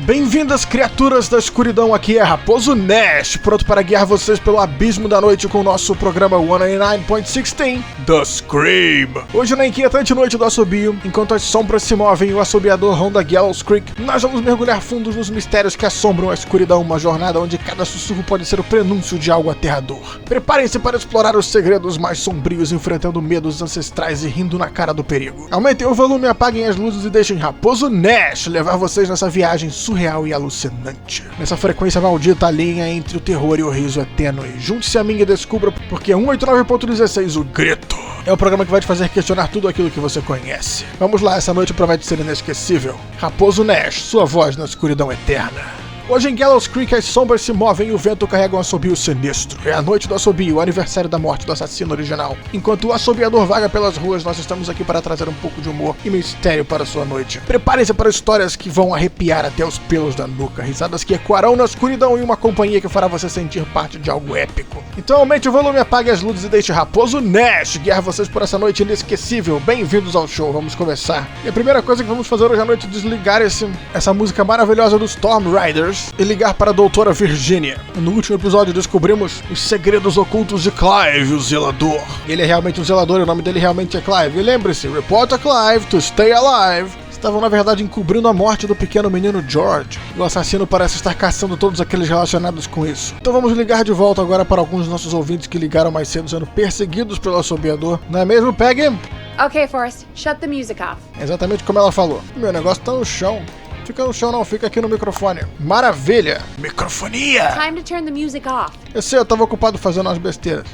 Bem-vindas, criaturas da escuridão, aqui é Raposo Nash, pronto para guiar vocês pelo abismo da noite com o nosso programa 199.16, The Scream. Hoje na inquietante noite do assobio, enquanto as sombras se movem e o assobiador ronda Gallows Creek, nós vamos mergulhar fundos nos mistérios que assombram a escuridão, uma jornada onde cada sussurro pode ser o prenúncio de algo aterrador. Preparem-se para explorar os segredos mais sombrios, enfrentando medos ancestrais e rindo na cara do perigo. Aumentem o volume, apaguem as luzes e deixem Raposo Nash levar vocês nessa viagem surreal e alucinante. Nessa frequência maldita, a linha entre o terror e o riso é tênue. Junte-se a mim e descubra porque 189.16, o grito, é o programa que vai te fazer questionar tudo aquilo que você conhece. Vamos lá, essa noite promete ser inesquecível. Raposo Nash, sua voz na escuridão eterna. Hoje em Gallows Creek as sombras se movem e o vento carrega um assobio sinistro. É a noite do assobio, o aniversário da morte do assassino original. Enquanto o assobiador vaga pelas ruas, nós estamos aqui para trazer um pouco de humor e mistério para a sua noite. Preparem-se para histórias que vão arrepiar até os pelos da nuca, risadas que ecoarão na escuridão e uma companhia que fará você sentir parte de algo épico. Então aumente o volume, apague as luzes e deixe Raposo Nash guiar vocês por essa noite inesquecível. Bem-vindos ao show, vamos começar. E a primeira coisa que vamos fazer hoje à noite é desligar essa música maravilhosa dos Storm Riders e ligar para a doutora Virginia. No último episódio descobrimos os segredos ocultos de Clive, o zelador. Ele é realmente um zelador e o nome dele realmente é Clive. E lembre-se, report a Clive to stay alive. Estavam na verdade encobrindo a morte do pequeno menino George. O assassino parece estar caçando todos aqueles relacionados com isso. Então vamos ligar de volta agora para alguns dos nossos ouvintes que ligaram mais cedo sendo perseguidos pelo assobiador. Não é mesmo, Pegar? Ok, Forrest, shut the music off. Exatamente como ela falou. Meu negócio tá no chão. Fica no chão não, fica aqui no microfone. Maravilha! Microfonia! Time to turn the music off. Eu sei, eu tava ocupado fazendo umas besteiras.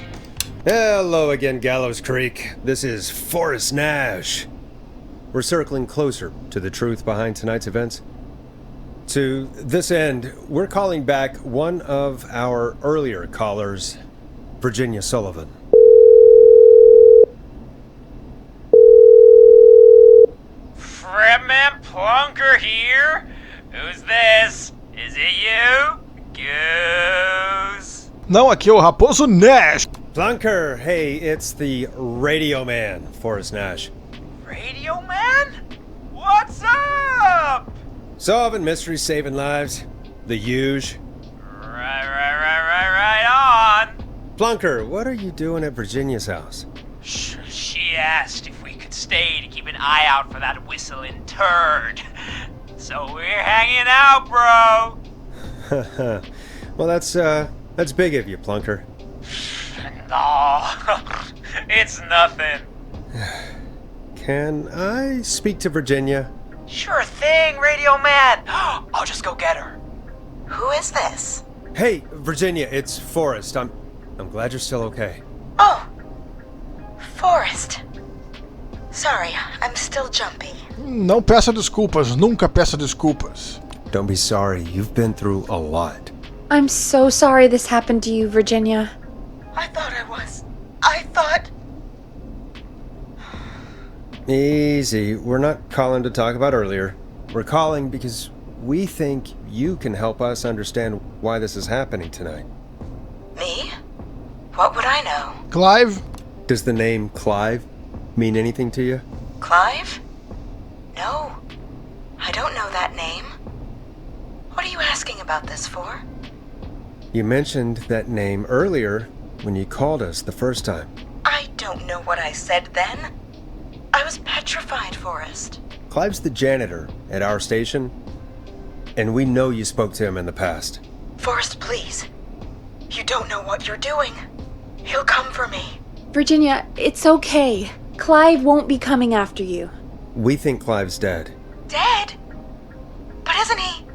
Hello again, Gallows Creek. This is Raposo Nash. We're circling closer to the truth behind tonight's events. To this end, we're calling back one of our earlier callers, Virginia Sullivan. Fredman Plunker here? Who's this? Is it you? Goose? Não, aqui é o Raposo Nash. Plunker, hey, it's the Radio Man, Raposo Nash. Radio Man? What's up? Solving mysteries, saving lives. The huge. Right on. Plunker, what are you doing at Virginia's house? She asked if we could stay to keep an eye out for that whistling turd. So we're hanging out, bro. Well, that's big of you, Plunker. No, it's nothing. Can I speak to Virginia? Sure thing, Radio Man. I'll just go get her. Who is this? Hey, Virginia, it's Forrest. I'm glad you're still okay. Oh, Forrest. Sorry, I'm still jumpy. Não peça desculpas, nunca peça desculpas. Don't be sorry, you've been through a lot. I'm so sorry this happened to you, Virginia. I thought... Easy, we're not calling to talk about earlier. We're calling because we think you can help us understand why this is happening tonight. Me? What would I know? Clive? Does the name Clive mean anything to you? Clive? No, I don't know that name. What are you asking about this for? You mentioned that name earlier when you called us the first time. I don't know what I said then. I was petrified, Forrest. Clive's the janitor at our station, and we know you spoke to him in the past. Forrest, please. You don't know what you're doing. He'll come for me. Virginia, it's okay. Clive won't be coming after you. We think Clive's dead. Dead? But isn't he?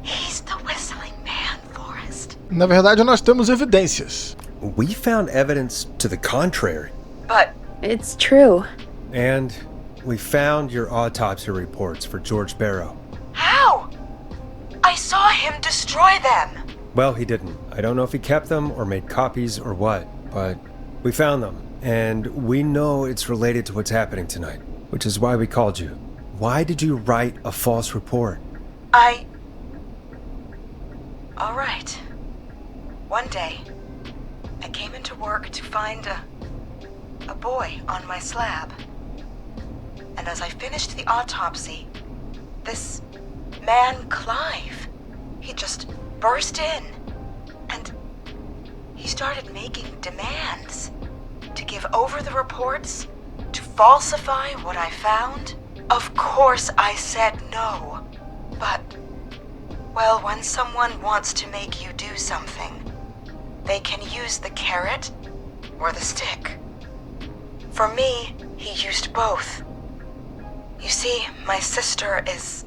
He's the whistling man, Forrest. Na verdade, nós temos evidências. We found evidence to the contrary. But It's true. And we found your autopsy reports for George Barrow. how? I saw him destroy them. Well, he didn't. I don't know if he kept them or made copies or what, but we found them. And we know it's related to what's happening tonight, which is why we called you. Why did you write a false report? All right. One day, I came into work to find a boy on my slab. And as I finished the autopsy, this man Clive. He just burst in, and he started making demands to give over the reports, to falsify what I found. Of course I said no, but, well, when someone wants to make you do something, they can use the carrot or the stick. For me, he used both. You see, my sister is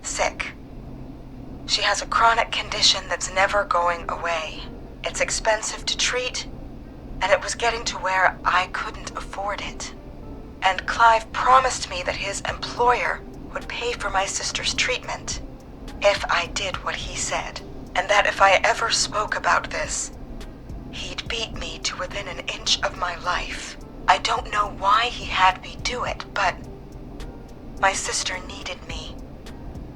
sick. She has a chronic condition that's never going away. It's expensive to treat, and it was getting to where I couldn't afford it. And Clive promised me that his employer would pay for my sister's treatment if I did what he said, and that if I ever spoke about this, he'd beat me to within an inch of my life. I don't know why he had me do it, but my sister needed me.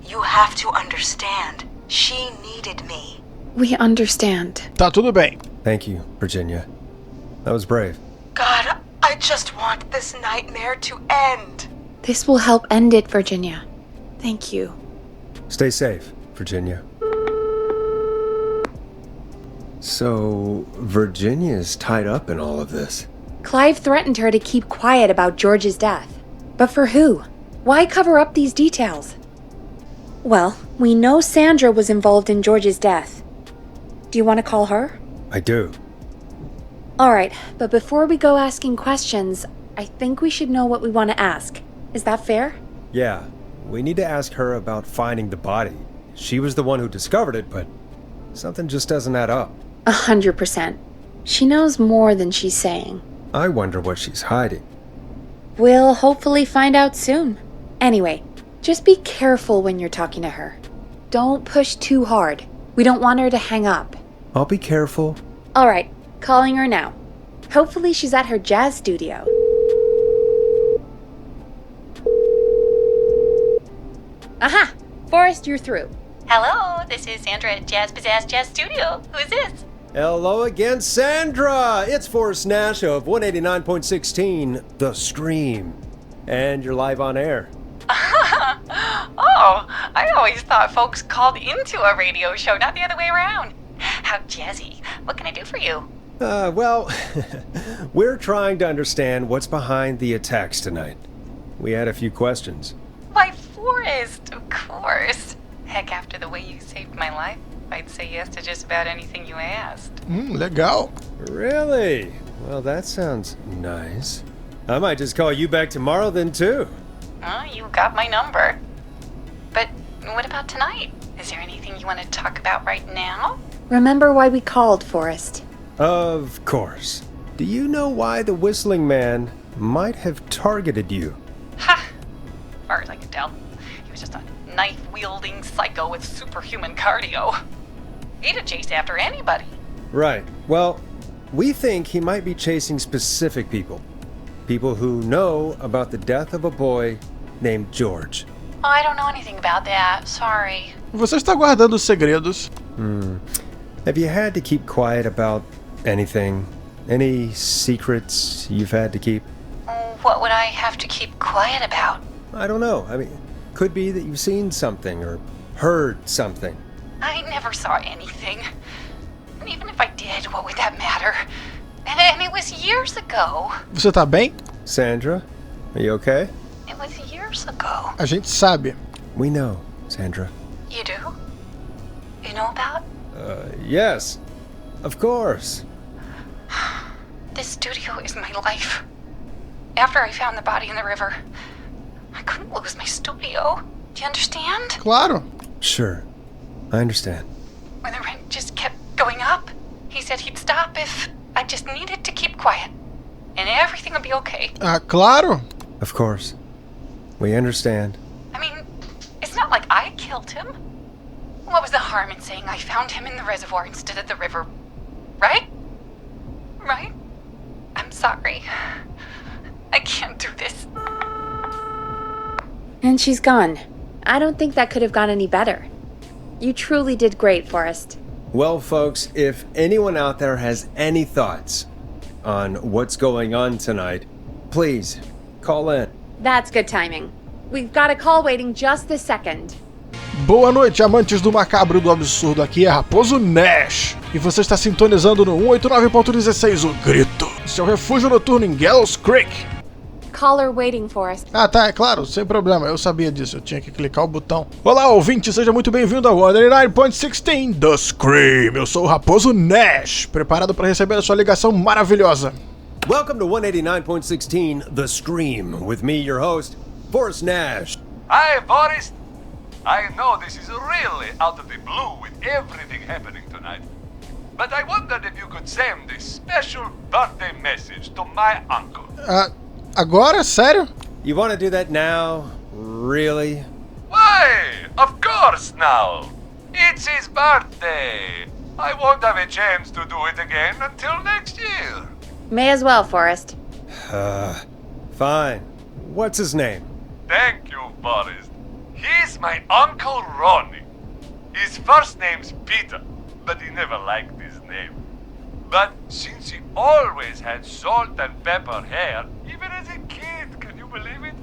You have to understand, she needed me. We understand. Tá tudo bem. Thank you, Virginia. That was brave. God, I just want this nightmare to end. This will help end it, Virginia. Thank you. Stay safe, Virginia. So, Virginia's tied up in all of this. Clive threatened her to keep quiet about George's death. But for who? Why cover up these details? Well, we know Sandra was involved in George's death. Do you want to call her? I do. Alright, but before we go asking questions, I think we should know what we want to ask. Is that fair? Yeah, we need to ask her about finding the body. She was the one who discovered it, but something just doesn't add up. 100%. She knows more than she's saying. I wonder what she's hiding. We'll hopefully find out soon. Anyway, just be careful when you're talking to her. Don't push too hard. We don't want her to hang up. I'll be careful. Alright, calling her now. Hopefully she's at her jazz studio. Aha! Forrest, you're through. Hello, this is Sandra at Jazz Pizzazz Jazz Studio. Who is this? Hello again, Sandra! It's Raposo Nash of 189.16, The Scream. And you're live on air. Oh, I always thought folks called into a radio show, not the other way around. How jazzy. What can I do for you? Well, we're trying to understand what's behind the attacks tonight. We had a few questions. Why, Forrest, of course. Heck, after the way you saved my life, I'd say yes to just about anything you asked. Legal. Really? Well, that sounds nice. I might just call you back tomorrow then, too. Well, you got my number. But what about tonight? Is there anything you want to talk about right now? Remember why we called, Forrest. Of course. Do you know why the Whistling Man might have targeted you? Ha! As far as I can tell, he was just a knife-wielding psycho with superhuman cardio. He'd chase after anybody. Right. Well, we think he might be chasing specific people. People who know about the death of a boy named George. Oh, I don't know anything about that. Sorry. Você está guardando os segredos. Have you had to keep quiet about anything? Any secrets you've had to keep? What would I have to keep quiet about? I don't know. I mean, could be that you've seen something or heard something. I never saw anything. And even if I did, what would that matter? And it was years ago. Você tá bem? Sandra, are you okay? It was years ago. A gente sabe. We know, Sandra. You do? You know about? Yes. Of course. This studio is my life. After I found the body in the river, I couldn't lose my studio. Do you understand? Claro. Sure. I understand. When the rent just kept going up, he said he'd stop if I just needed to keep quiet. And everything would be okay. Claro. Of course. We understand. I mean, it's not like I killed him. What was the harm in saying I found him in the reservoir instead of the river? Right? Right? I'm sorry. I can't do this. And she's gone. I don't think that could have gone any better. You truly did great, Forrest. Well, folks, if anyone out there has any thoughts on what's going on tonight, please call in. That's good timing. We've got a call waiting just this second. Boa noite, amantes do macabro e do absurdo, aqui é Raposo Nash. E você está sintonizando no 189.16, o Grito, seu refúgio noturno em Gallows Creek. Caller waiting for us. Ah tá, é claro, sem problema, eu sabia disso, eu tinha que clicar o botão. Olá, ouvinte, seja muito bem-vindo ao 189.16 The Scream. Eu sou o Raposo Nash, preparado para receber a sua ligação maravilhosa. Welcome to 189.16 The Scream, with me, your host, Rapos Nash. Hi, Boris. I know this is really out of the blue with everything happening tonight, but I wondered if you could send this special birthday message to my uncle. Agora? Sério? You want to do that now? Really? Why? Of course now. It's his birthday. I won't have a chance to do it again until next year. May as well, Forrest. Fine. What's his name? Thank you, Boris. He's my Uncle Ronnie. His first name's Peter, but he never liked his name. But since he always had salt and pepper hair, even as a kid, can you believe it?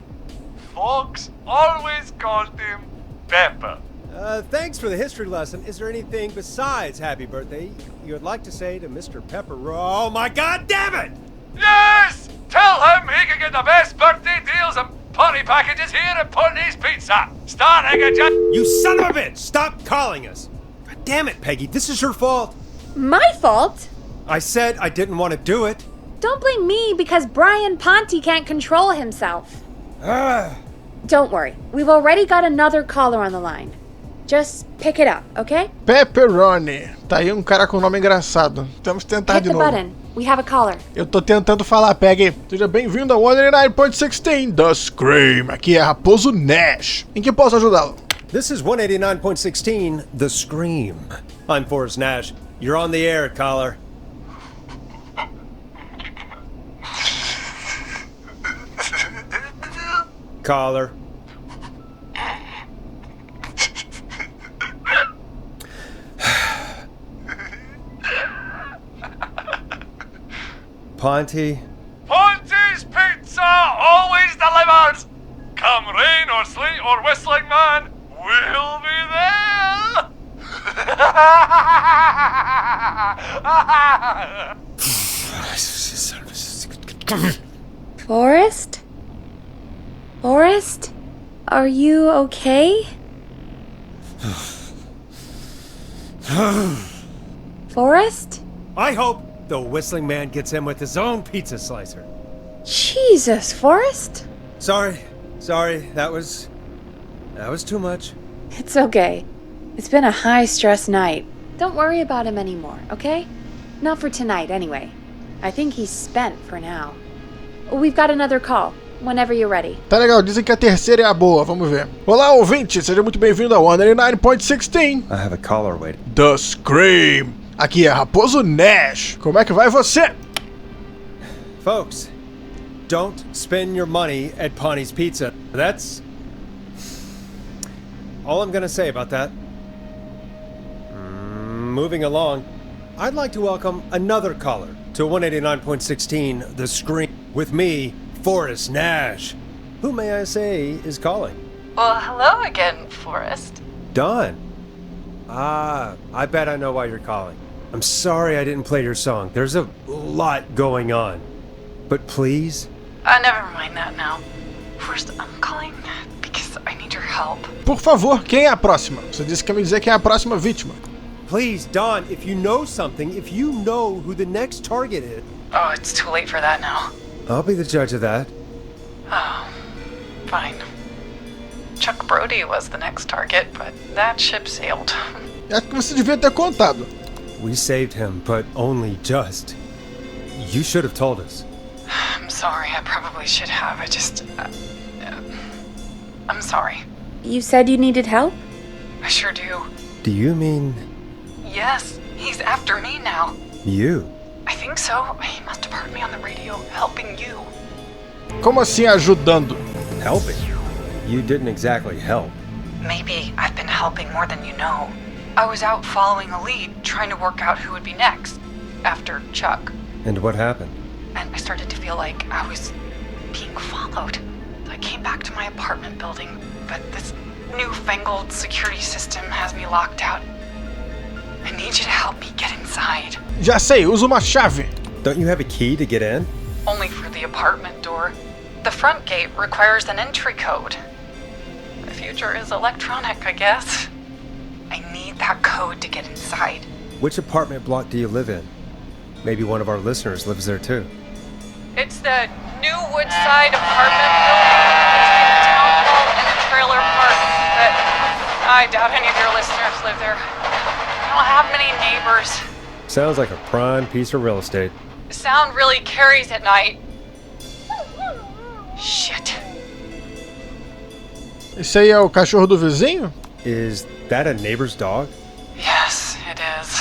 Folks always called him Pepper. Thanks for the history lesson. Is there anything besides happy birthday you would like to say to Mr. Pepper? Oh my god damn it! Yes! Tell him he can get the best birthday deals and party packages here at Putney's Pizza, starting at just... You son of a bitch! Stop calling us! God damn it, Peggy, this is your fault! My fault? I said I didn't want to do it. Don't blame me because Brian Ponte can't control himself. Don't worry, we've already got another caller on the line. Just pick it up, okay? Pepperoni. Tá aí um cara com nome engraçado. Temos que tentar Hit de the novo. button. We have a caller. Eu tô tentando falar, Peggy. Seja bem-vindo ao 189.16 The Scream. Aqui é Raposo Nash. Em que posso ajudá-lo? This is 189.16 The Scream. I'm Rapos Nash. You're on the air, caller. Caller. Ponte. Ponte's Pizza always delivers! Come rain or sleet or whistling man, we'll be there! Forrest? Forrest? Are you okay? Forrest? I hope the whistling man gets him with his own pizza slicer. Jesus, Forrest? Sorry, that was too much. It's okay. It's been a high-stress night. Don't worry about him anymore, okay? Not for tonight, anyway. I think he's spent for now. We've got another call, whenever you're ready. Tá legal, dizem que a terceira é a boa, vamos ver. Olá, ouvinte, seja muito bem-vindo ao 189.16 I have a caller waiting. The Scream. Aqui é Raposo Nash. Como é que vai você? Folks, don't spend your money at Ponte's Pizza. That's all I'm gonna say about that. Moving along, I'd like to welcome another caller to 189.16 The Scream with me, Rapos Nash. Who may I say is calling? Well, hello again, Forrest. Don. I bet I know why you're calling. I'm sorry I didn't play your song. There's a lot going on. But please? Never mind that now. First, I'm calling because I need your help. Por favor, quem é a próxima? Você disse que ia me dizer quem é a próxima vítima. Please, Don, if you know something, if you know who the next target is... Oh, it's too late for that now. I'll be the judge of that. Oh, fine. Chuck Brody was the next target, but that ship sailed. Acho que você devia ter contado. We saved him, but only just. You should have told us. I'm sorry, I probably should have. I'm sorry. You said you needed help? I sure do. Do you mean... Yes, he's after me now. you? I think so. He must have heard me on the radio helping you. Como assim ajudando? Helping? You didn't exactly help. Maybe I've been helping more than you know. I was out following a lead, trying to work out who would be next, after Chuck. And what happened? And I started to feel like I was being followed. I came back to my apartment building, but this newfangled security system has me locked out. I need you to help me get inside. Já sei, usa uma chave. Don't you have a key to get in? Only for the apartment door. The front gate requires an entry code. The future is electronic, I guess. I need that code to get inside. Which apartment block do you live in? Maybe one of our listeners lives there too. It's the new Woodside apartment building between the town hall and the trailer park. But I doubt any of your listeners live there. I don't have many neighbors. Sounds like a prime piece of real estate. The sound really carries at night. Shit. Esse aí é o cachorro do vizinho? Is that a neighbor's dog? Yes, it is.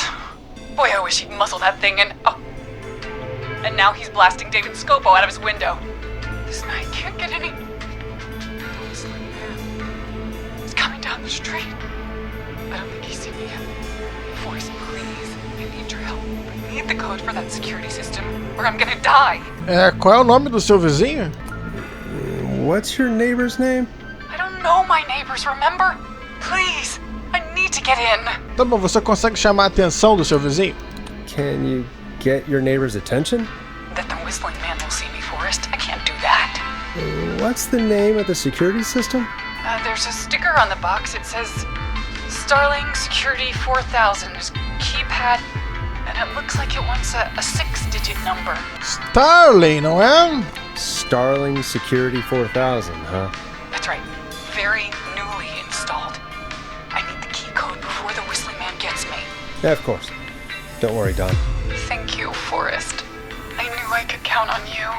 Boy, I wish he'd muzzle that thing and... Oh. And now he's blasting David Scopo out of his window. This night can't get any... He's coming down the street. I don't think he's seen me yet. Forrest, please. I need your help. I need the code for that security system, or I'm gonna die. Qual é o nome do seu vizinho? What's your neighbor's name? I don't know my neighbors, remember? Please, I need to get in. Tá bom, você consegue chamar a atenção do seu vizinho? Can you get your neighbor's attention? That the whistling man will see me, Forrest. I can't do that. What's the name of the security system? There's a sticker on the box. It says Starling Security 4000. There's keypad, and it looks like it wants a 6-digit number. Starling, não é? Starling Security 4000, huh? That's right. Very newly installed. I need the key code before the whistling man gets me. Yeah, of course. Don't worry, Don. Thank you, Forrest. I knew I could count on you.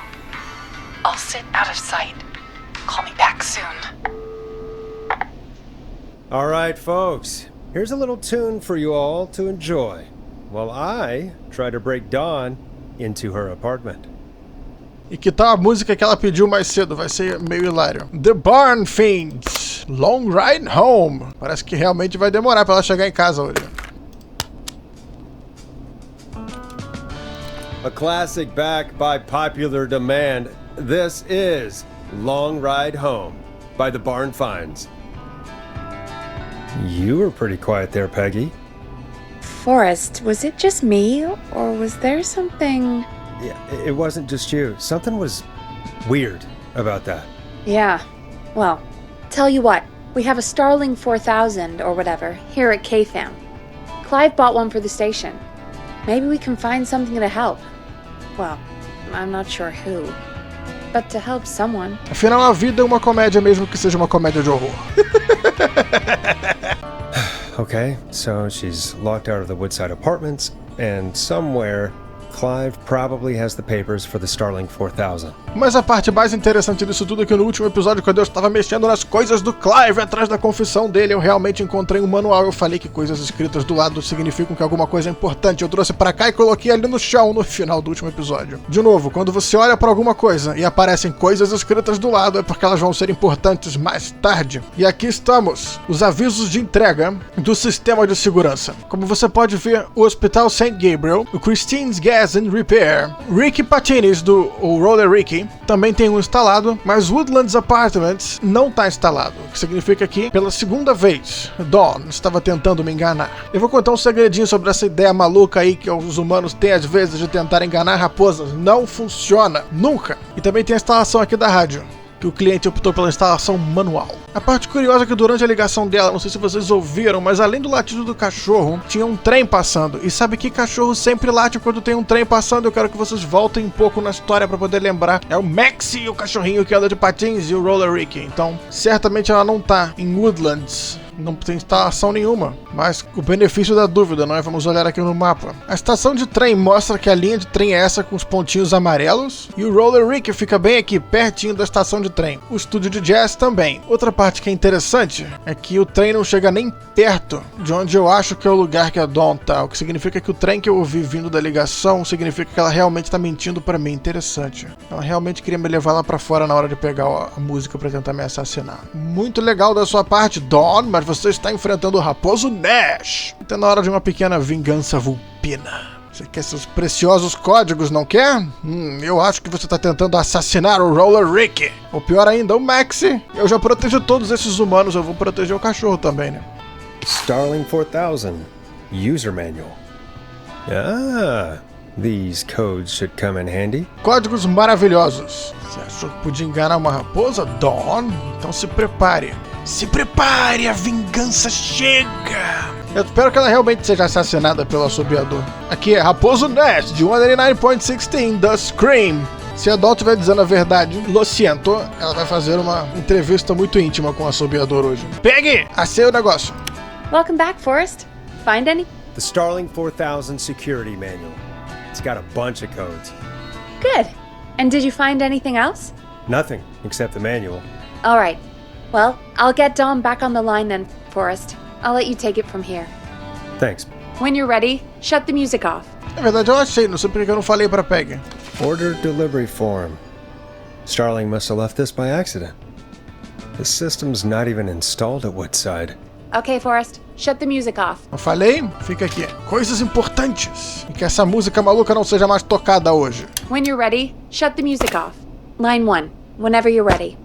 I'll sit out of sight. Call me back soon. All right, folks. Here's a little tune for you all to enjoy while I try to break Dawn into her apartment. E que tal a música que ela pediu mais cedo? Vai ser meio hilário. The Barn Fiends, Long Ride Home. Parece que realmente vai demorar pra ela chegar em casa hoje. A classic back by popular demand. This is Long Ride Home by the Barn Finds. You were pretty quiet there, Peggy. Forrest, was it just me, or was there something... Yeah, it wasn't just you. Something was weird about that. Yeah, well, tell you what, we have a Starling 4000, or whatever, here at KFAM. Clive bought one for the station. Maybe we can find something to help. Well, I'm not sure who, but to help someone. Afinal, a vida é uma comédia mesmo que seja uma comédia de horror. Okay, so she's locked out of the Woodside Apartments, and somewhere Clive probably has the papers for the Starling 4000. Mas a parte mais interessante disso tudo é que no último episódio, quando eu estava mexendo nas coisas do Clive atrás da confissão dele, eu realmente encontrei um manual. Eu falei que coisas escritas do lado significam que alguma coisa é importante. Eu trouxe pra cá e coloquei ali no chão no final do último episódio. De novo, quando você olha pra alguma coisa e aparecem coisas escritas do lado, é porque elas vão ser importantes mais tarde. E aqui estamos, os avisos de entrega do sistema de segurança. Como você pode ver, o Hospital St. Gabriel, o Christine's Gas and Repair, Ricky Patines do Roller Ricky também tem um instalado, mas Woodlands Apartments não está instalado, o que significa que, pela segunda vez, Dawn estava tentando me enganar. Eu vou contar um segredinho sobre essa ideia maluca aí que os humanos têm às vezes de tentar enganar raposas. Não funciona, nunca. E também tem a instalação aqui da rádio, que o cliente optou pela instalação manual. A parte curiosa é que durante a ligação dela, não sei se vocês ouviram, mas além do latido do cachorro, tinha um trem passando. E sabe que cachorro sempre late quando tem um trem passando? Eu quero que vocês voltem um pouco na história para poder lembrar. É o Maxie, o cachorrinho que anda de patins, e o Roller Ricky. Então, certamente ela não tá em Woodlands. Não tem instalação nenhuma, mas o benefício da dúvida, não é? Vamos olhar aqui no mapa. A estação de trem mostra que a linha de trem é essa com os pontinhos amarelos, e o Roller Rick fica bem aqui, pertinho da estação de trem. O estúdio de jazz também. Outra parte que é interessante é que o trem não chega nem perto de onde eu acho que é o lugar que a Dawn tá, o que significa que o trem que eu ouvi vindo da ligação significa que ela realmente tá mentindo pra mim. Interessante. Ela realmente queria me levar lá pra fora na hora de pegar a música pra tentar me assassinar. Muito legal da sua parte, Dawn, mas você está enfrentando o Raposo Nash. Está na hora de uma pequena vingança vulpina. Você quer seus preciosos códigos, não quer? Eu acho que você tá tentando assassinar o Roller Rick. Ou pior ainda, o Maxi. Eu já protejo todos esses humanos, eu vou proteger o cachorro também, né? Starling 4000. User Manual. Ah, these codes should come in handy. Códigos maravilhosos. Você achou que podia enganar uma raposa, Dawn? Então se prepare. Se prepare, a vingança chega! Eu espero que ela realmente seja assassinada pelo Assobiador. Aqui é Raposo Nash, de 189.16, The Scream. Se a Dawn estiver dizendo a verdade, lo siento, ela vai fazer uma entrevista muito íntima com o Assobiador hoje. Pegue! Achei o negócio. Welcome back, Forrest. Find any? The Starling 4000 Security Manual. It's got a bunch of codes. Good. And did you find anything else? Nothing, except the manual. All right. Well, I'll get Dom back on the line then, Forrest. I'll let you take it from here. Thanks. When you're ready, shut the music off. Na verdade eu achei, não sei porque eu não falei pra Peg. Order delivery form. Starling must have left this by accident. The system's not even installed at Woodside. Okay, Forrest, shut the music off. Não falei? Fica aqui. Coisas importantes. E que essa música maluca não seja mais tocada hoje. When you're ready, shut the music off. Line 1, whenever you're ready.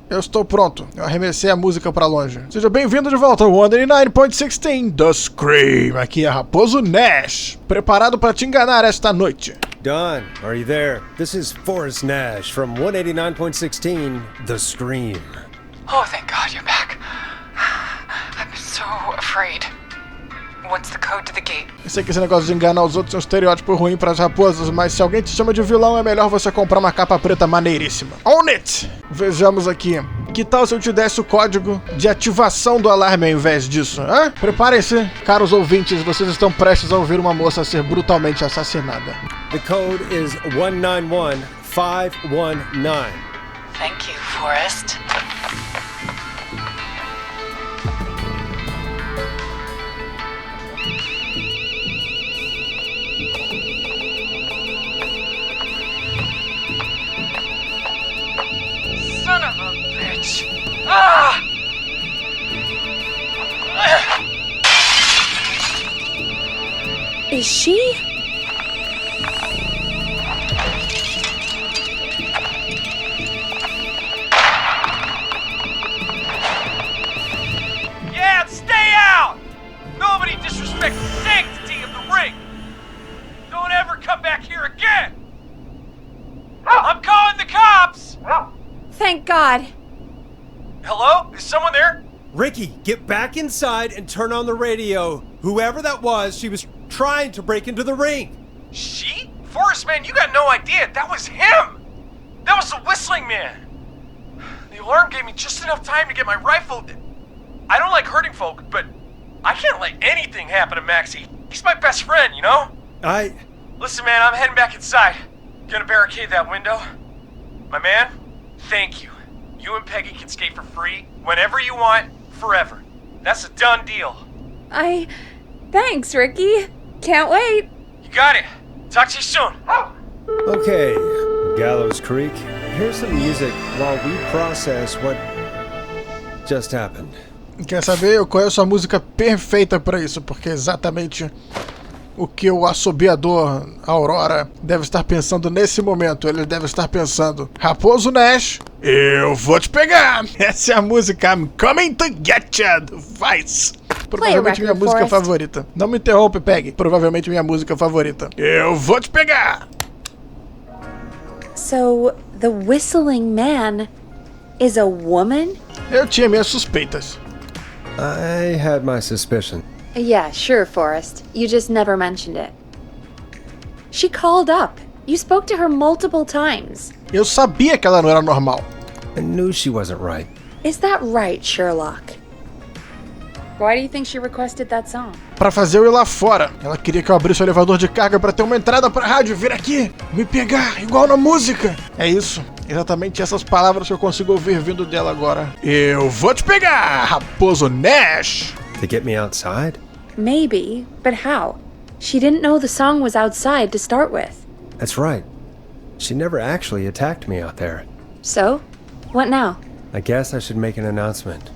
Eu estou pronto. Eu arremessei a música pra longe. Seja bem-vindo de volta ao 189.16, The Scream. Aqui é Raposo Nash, preparado para te enganar esta noite. Don, are you there? This is Forrest Nash from 189.16, The Scream. Oh, thank God you're back. I've been so afraid. What's the code to the gate? Eu sei que esse negócio de enganar os outros é um estereótipo ruim para as raposas, mas se alguém te chama de vilão, é melhor você comprar uma capa preta maneiríssima. On it! Vejamos aqui. Que tal se eu te desse o código de ativação do alarme ao invés disso? Hã? Preparem-se, caros ouvintes, vocês estão prestes a ouvir uma moça ser brutalmente assassinada. The code is 191519. Thank you, Forrest. Son of a bitch! Ah! Is she? Yeah, stay out! Nobody disrespects the sanctity of the ring! Don't ever come back here again! I'm calling the cops! Thank God. Hello? Is someone there? Ricky, get back inside and turn on the radio. Whoever that was, she was trying to break into the ring. She? Forrest, man, you got no idea. That was him! That was the whistling man! The alarm gave me just enough time to get my rifle. I don't like hurting folk, but I can't let anything happen to Maxie. He's my best friend, you know? Listen, man, I'm heading back inside. Gonna barricade that window. My man, thank you. You and Peggy can skate for free whenever you want, forever. That's a done deal. Thanks, Ricky. Can't wait. You got it. Talk to you soon. Okay, Gallows Creek, here's some music while we process what just happened. Quer saber? Eu conheço a música perfeita pra isso, porque é exatamente o que o Assobiador Aurora deve estar pensando nesse momento. Ele deve estar pensando: Raposo Nash, eu vou te pegar! Essa é a música I'm Coming to Get Ya, do Vice. Provavelmente minha música favorita. Não me interrompe, Peg. Provavelmente minha música favorita. Eu vou te pegar! So, the whistling man is a woman? Eu tinha minhas suspeitas. I had my suspicion. Yeah, sure, Forrest. You just never mentioned it. She called up. You spoke to her multiple times. Eu sabia que ela não era normal. I knew she wasn't right. Is that right, Sherlock? Why do you think she requested that song? Pra fazer eu ir lá fora. Ela queria que eu abrisse o elevador de carga pra ter uma entrada pra rádio. Vir aqui, me pegar, igual na música. É isso. Exatamente essas palavras que eu consigo ouvir vindo dela agora. Eu vou te pegar, Raposo Nash. To get me outside? Maybe, but how? She didn't know the song was outside to start with. That's right. She never actually attacked me out there. So? What now? I guess I should make an announcement.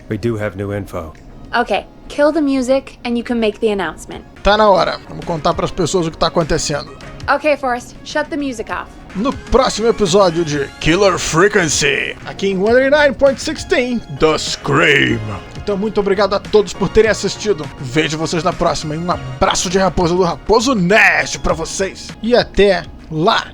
We do have new info. Okay, kill the music and you can make the announcement. Tá na hora. Vamos contar pras pessoas o que tá acontecendo. Okay, Forrest, shut the music off. No próximo episódio de Killer Frequency, aqui em 109.16 The Scream. Então muito obrigado a todos por terem assistido. Vejo vocês na próxima. E um abraço de raposa do Raposo Nash pra vocês. E até lá.